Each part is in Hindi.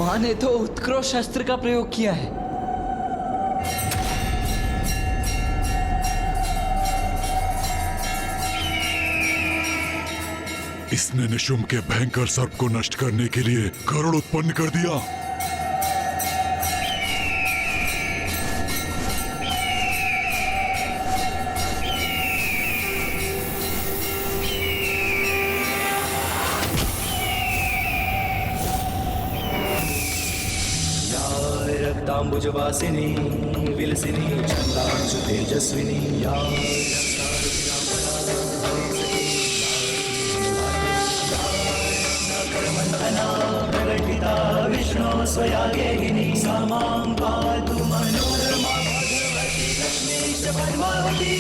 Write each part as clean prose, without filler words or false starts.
माँ ने तो उत्कृष्ट शस्त्र का प्रयोग किया है। इसने निशुम्भ के भयंकर सर्प को नष्ट करने के लिए गरुड़ उत्पन्न कर दिया। रक्तांबुजवासिनी विलसिनी छंदांशु तेजस्विनी या प्रकटिता विष्णु स्वयागेहिनी सा मां पातु मनोरमा भगवती लक्ष्मीश पद्मावती।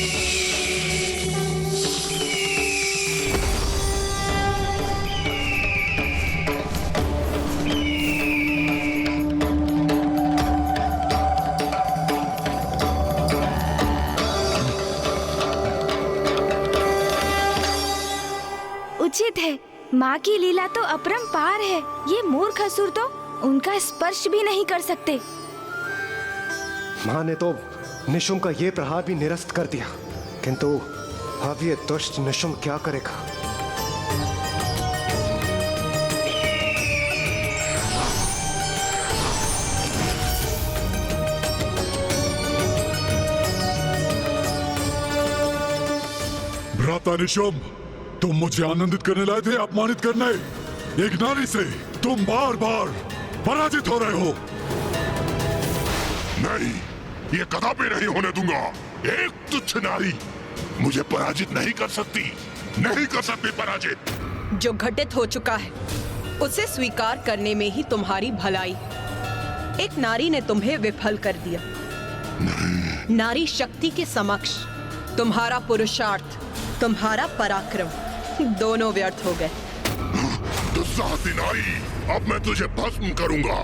उचित है, माँ की लीला तो अपरंपार है। ये मूर्ख असुर तो उनका स्पर्श भी नहीं कर सकते। माँ ने तो निशुम्भ का ये प्रहार भी निरस्त कर दिया, किंतु अब ये दुष्ट निशुम्भ क्या करेगा? भ्राता निशुम्भ, तुम मुझे आनंदित करने लाए थे अपमानित करने। एक नारी से तुम बार बार पराजित हो रहे हो। नहीं, ये कदापि नहीं होने दूंगा। एक तुच्छ नारी मुझे पराजित नहीं कर सकती, नहीं कर सकती पराजित। जो घटित हो चुका है उसे स्वीकार करने में ही तुम्हारी भलाई। एक नारी ने तुम्हें विफल कर दिया। नारी शक्ति के समक्ष तुम्हारा पुरुषार्थ, तुम्हारा पराक्रम दोनों व्यर्थ हो गए। दुस्साहसी नारी, अब मैं तुझे भस्म करूंगा।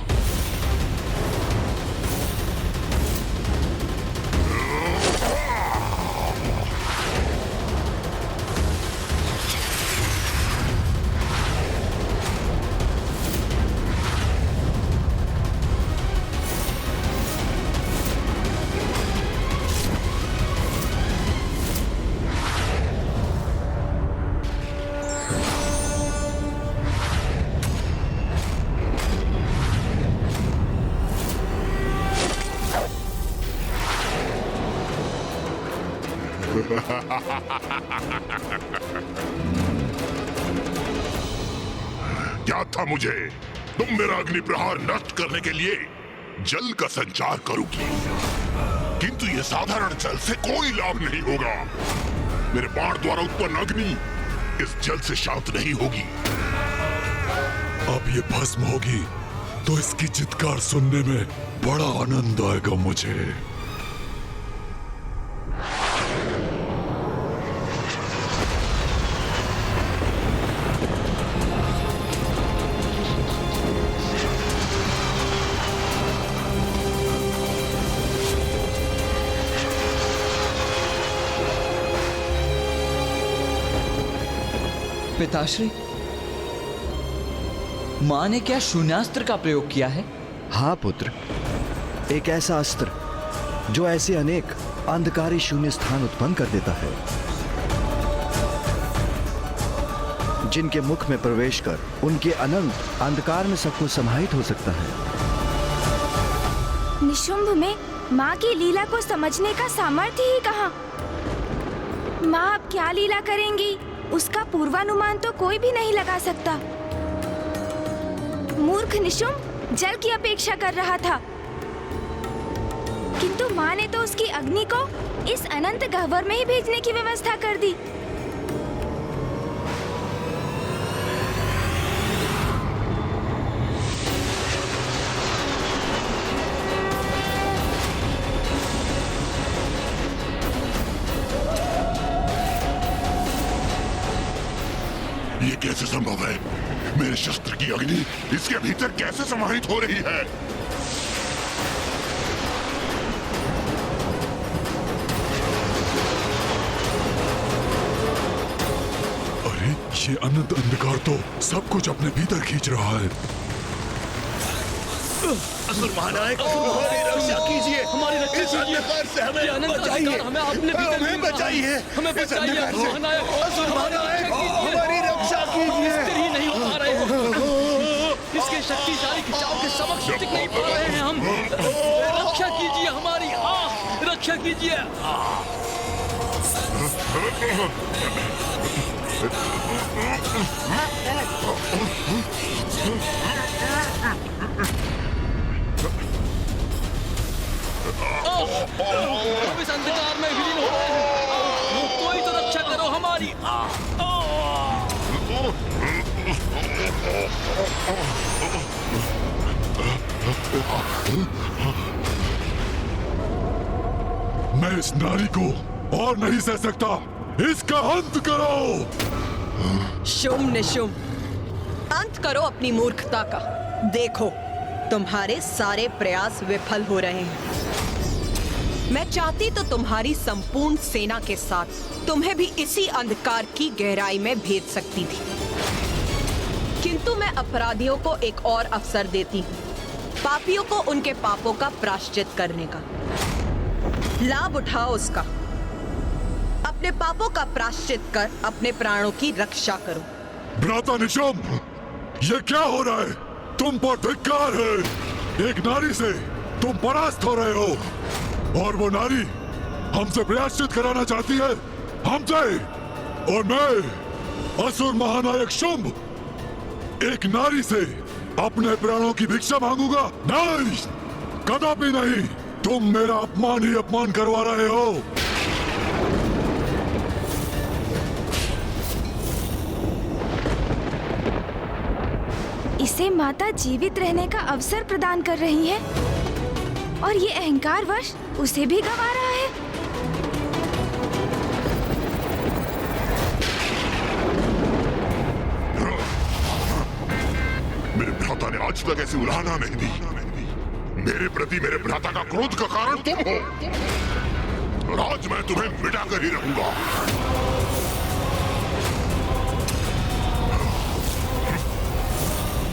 क्या था मुझे? तुम मेरा अग्नि प्रहार नष्ट करने के लिए जल का संचार करोगी, किंतु ये साधारण जल से कोई लाभ नहीं होगा। मेरे बाण द्वारा उत्पन्न अग्नि इस जल से शांत नहीं होगी। अब ये भस्म होगी तो इसकी चित्कार सुनने में बड़ा आनंद आएगा मुझे। पिताश्री, माँ ने क्या शून्यास्त्र का प्रयोग किया है? हाँ पुत्र, एक ऐसा अस्त्र जो ऐसे अनेक अंधकारी शून्य स्थान उत्पन्न कर देता है, जिनके मुख में प्रवेश कर उनके अनंत अंधकार में सबको समाहित हो सकता है। निशुम्भ में माँ की लीला को समझने का सामर्थ्य ही कहाँ? माँ अब क्या लीला करेंगी, उसका पूर्वानुमान तो कोई भी नहीं लगा सकता। मूर्ख निशुम्भ जल की अपेक्षा कर रहा था, किंतु माँ ने तो उसकी अग्नि को इस अनंत गह्वर में ही भेजने की व्यवस्था कर दी। ये कैसे संभव है? मेरे शस्त्र की अग्नि इसके भीतर कैसे समाहित हो रही है? अरे ये अनंत अंधकार तो सब कुछ अपने भीतर खींच रहा है। असुर महानायक हमारी रक्षा कीजिए, हमारी रक्षा कीजिए, अंधकार से हमें बचाइए, हमें बचाइए, हमें बचाइए असुर महानायक हमारी रक्षा कीजिए। ही नहीं हो पा रहे हैं, इसके शक्तिशाली खिंचाव के समक्ष टिक नहीं पा रहे हैं हम। रक्षा कीजिए हमारी, रक्षा कीजिए। हम इस अंधकार में विलीन हो रहे हैं, कोई तो रक्षा करो हमारी। मैं इस नारी को और नहीं सह सकता, इसका अंत करो। शुम निशुम, अंत करो अपनी मूर्खता का। देखो, तुम्हारे सारे प्रयास विफल हो रहे हैं। मैं चाहती तो तुम्हारी संपूर्ण सेना के साथ तुम्हें भी इसी अंधकार की गहराई में भेज सकती थी, किंतु मैं अपराधियों को एक और अवसर देती हूँ, पापियों को उनके पापों का प्रायश्चित करने का। लाभ उठाओ उसका, अपने पापों का प्रायश्चित कर अपने प्राणों की रक्षा करो। भ्राता निशुम, ये क्या हो रहा है? तुम पर धिक्कार है। एक नारी से तुम परास्त हो रहे हो, और वो नारी हमसे प्रायश्चित कराना चाहती है, हमसे। और मैं असुर महानायक शुंभ एक नारी से अपने प्राणों की भिक्षा मांगूंगा? नहीं, कदापि नहीं। तुम मेरा अपमान ही अपमान करवा रहे हो। इसे माता जीवित रहने का अवसर प्रदान कर रही है, और ये अहंकारवश उसे भी गवा रहा है। मेरे भ्राता ने आज तक ऐसी उलाहना नहीं दी। मेरे प्रति मेरे भ्राता का क्रोध का कारण तुम हो, और आज मैं तुम्हें मिटा कर ही रहूंगा।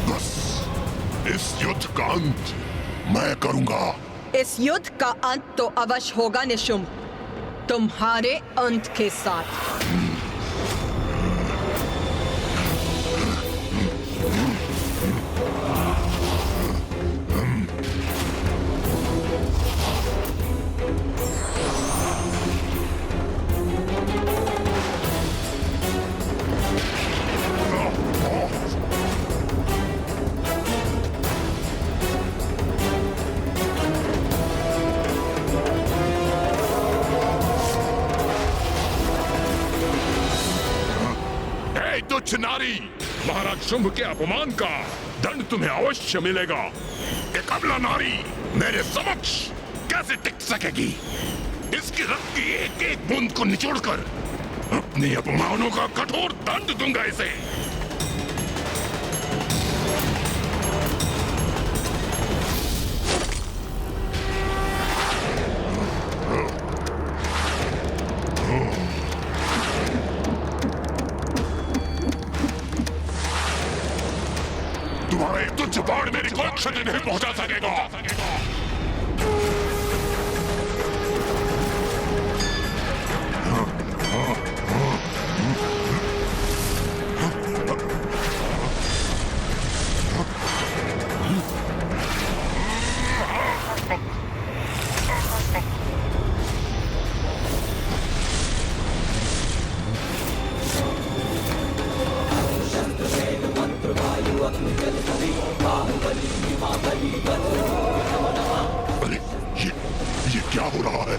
बस इस युद्ध का अंत मैं करूंगा। इस युद्ध का अंत तो अवश्य होगा निशुंभ, तुम्हारे अंत के साथ। तुच्छ नारी, महाराज शुंभ के अपमान का दंड तुम्हें अवश्य मिलेगा। एक अबला नारी मेरे समक्ष कैसे टिक सकेगी? इसकी रक्त की एक एक बूंद को निचोड़कर अपने अपमानों का कठोर दंड दूंगा इसे। तुम्हारा एक तुच्छ बाण मेरी कोई क्षति नहीं पहुंचा सकेगा। अरे ये क्या हो रहा है?